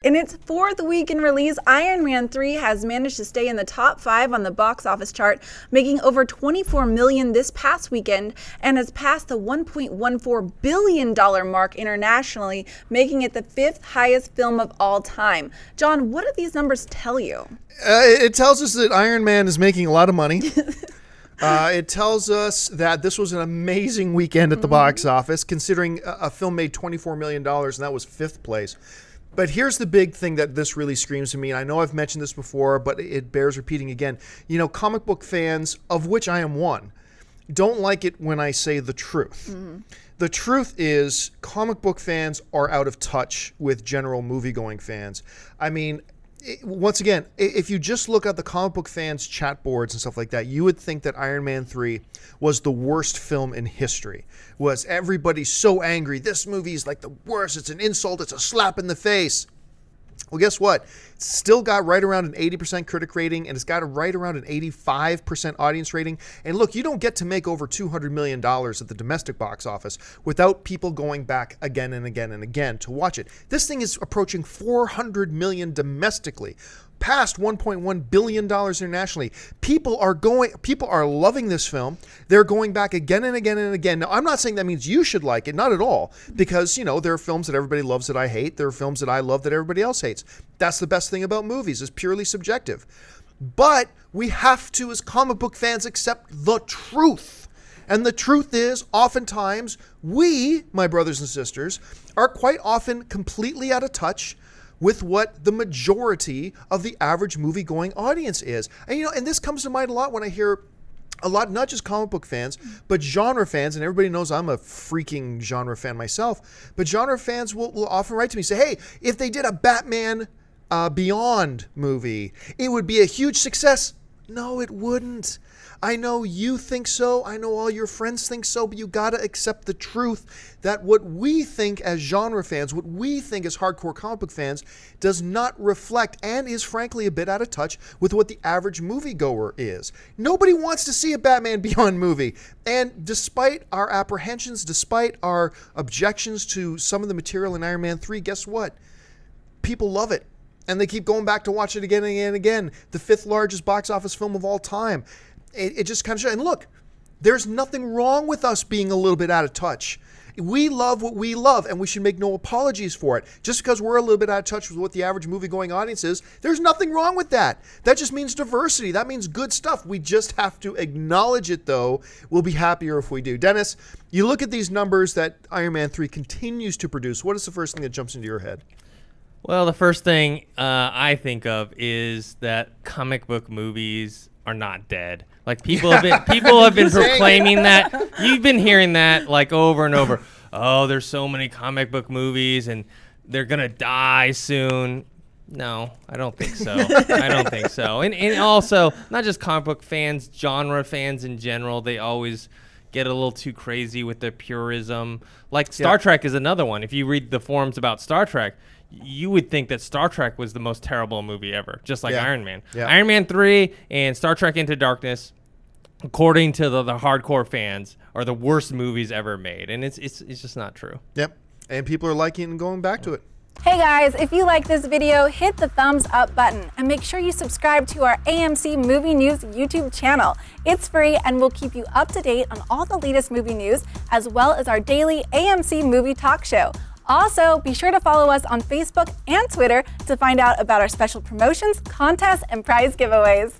In its fourth week in release, Iron Man 3 has managed to stay in the top 5 on the box office chart, making over $24 million this past weekend, and has passed the $1.14 billion mark internationally, making it the 5th highest film of all time. John, what do these numbers tell you? It tells us that Iron Man is making a lot of money. It tells us that this was an amazing weekend at the box office, considering a film made $24 million, and that was 5th place. But here's the big thing that this really screams to me, and I know I've mentioned this before, but it bears repeating again. You know, comic book fans, of which I am one, don't like it when I say the truth. The truth is comic book fans are out of touch with general movie-going fans. I mean, once again, if you just look at the comic book fans' chat boards and stuff like that, you would think that Iron Man 3 was the worst film in history. Was everybody so angry? This movie is like the worst. It's an insult. It's a slap in the face. Well, guess what? It's still got right around an 80% critic rating, and it's got right around an 85% audience rating. And look, you don't get to make over $200 million at the domestic box office without people going back again and again and again to watch it. This thing is approaching $400 million domestically, past $1.1 billion internationally. People are loving this film. They're going back again and again and again. Now, I'm not saying that means you should like it, not at all, because, you know, there are films that everybody loves that I hate. There are films that I love that everybody else hates. That's the best thing about movies, is purely subjective. But we have to, as comic book fans, accept the truth. And the truth is, oftentimes, we, my brothers and sisters, are quite often completely out of touch with what the majority of the average movie-going audience is. And, you know, and this comes to mind a lot when I hear a lot, not just comic book fans, but genre fans, and everybody knows I'm a freaking genre fan myself, but genre fans will often write to me and say, hey, if they did a Batman Beyond movie, it would be a huge success. No, it wouldn't. I know you think so. I know all your friends think so, but you got to accept the truth that what we think as genre fans, what we think as hardcore comic book fans, does not reflect and is frankly a bit out of touch with what the average moviegoer is. Nobody wants to see a Batman Beyond movie. And despite our apprehensions, despite our objections to some of the material in Iron Man 3, guess what? People love it. And they keep going back to watch it again and again and again. The 5th largest box office film of all time. It just kind of shows. And look, there's nothing wrong with us being a little bit out of touch. We love what we love, and we should make no apologies for it. Just because we're a little bit out of touch with what the average movie-going audience is, there's nothing wrong with that. That just means diversity. That means good stuff. We just have to acknowledge it, though. We'll be happier if we do. Dennis, you look at these numbers that Iron Man 3 continues to produce. What is the first thing that jumps into your head? Well, the first thing I think of is that comic book movies are not dead. Like people have been proclaiming that. You've been hearing that like over and over. Oh, there's so many comic book movies and they're gonna die soon. No, I don't think so. I don't think so. And also, not just comic book fans, genre fans in general, they always get a little too crazy with their purism. Like Star Trek is another one. If you read the forums about Star Trek, you would think that Star Trek was the most terrible movie ever, just like Iron Man. Yeah. Iron Man 3 and Star Trek Into Darkness, according to the hardcore fans, are the worst movies ever made. And it's just not true. Yep. And people are liking it and going back to it. Hey guys, if you like this video, hit the thumbs up button and make sure you subscribe to our AMC Movie News YouTube channel. It's free and will keep you up to date on all the latest movie news, as well as our daily AMC Movie Talk Show. Also, be sure to follow us on Facebook and Twitter to find out about our special promotions, contests, and prize giveaways.